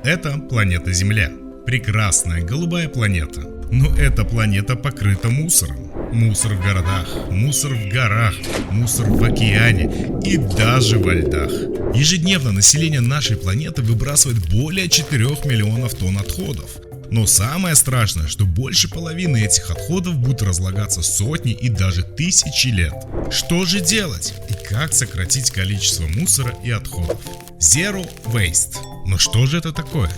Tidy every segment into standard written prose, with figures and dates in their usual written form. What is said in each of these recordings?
Это планета Земля. Прекрасная голубая планета. Но эта планета покрыта мусором. Мусор в городах, мусор в горах, мусор в океане и даже во льдах. Ежедневно население нашей планеты выбрасывает более 4 миллионов тонн отходов. Но самое страшное, что больше половины этих отходов будут разлагаться сотни и даже тысячи лет. Что же делать? И как сократить количество мусора и отходов? Zero Waste. Но что же это такое?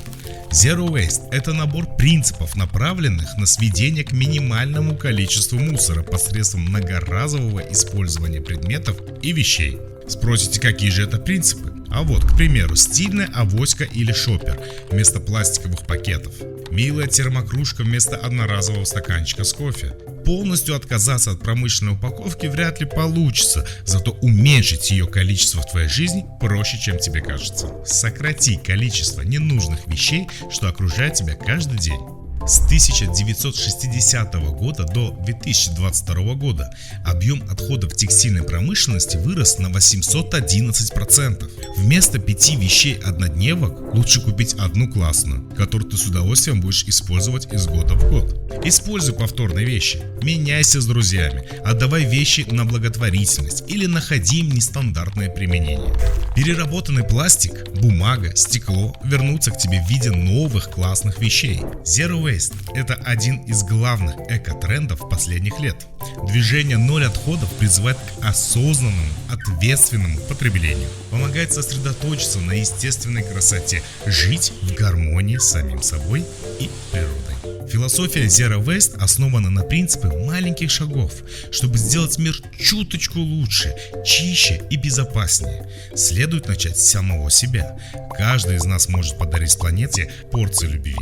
Zero Waste – это набор принципов, направленных на сведение к минимальному количеству мусора посредством многоразового использования предметов и вещей. Спросите, какие же это принципы? А вот, к примеру, стильная авоська или шопер вместо пластиковых пакетов. Милая термокружка вместо одноразового стаканчика с кофе. Полностью отказаться от промышленной упаковки вряд ли получится, зато уменьшить ее количество в твоей жизни проще, чем тебе кажется. Сократи количество ненужных вещей, что окружает тебя каждый день. С 1960 года до 2022 года объем отходов текстильной промышленности вырос на 811%. Вместо 5 вещей-однодневок лучше купить одну классную, которую ты с удовольствием будешь использовать из года в год. Используй повторные вещи, меняйся с друзьями, отдавай вещи на благотворительность или находи им нестандартное применение. Переработанный пластик, бумага, стекло вернутся к тебе в виде новых классных вещей. Zero Waste – это один из главных эко-трендов последних лет. Движение «Ноль отходов» призывает к осознанному, ответственному потреблению. Помогает сосредоточиться на естественной красоте, жить в гармонии с самим собой и природой. Философия Zero Waste основана на принципе маленьких шагов, чтобы сделать мир чуточку лучше, чище и безопаснее. Следует начать с самого себя. Каждый из нас может подарить планете порцию любви.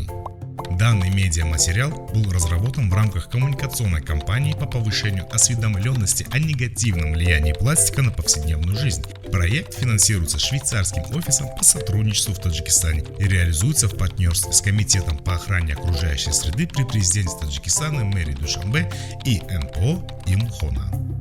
Данный медиаматериал был разработан в рамках коммуникационной кампании по повышению осведомленности о негативном влиянии пластика на повседневную жизнь. Проект финансируется швейцарским офисом по сотрудничеству в Таджикистане и реализуется в партнерстве с Комитетом по охране окружающей среды при президенте Таджикистана Мэри Душанбе и НПО Имхона.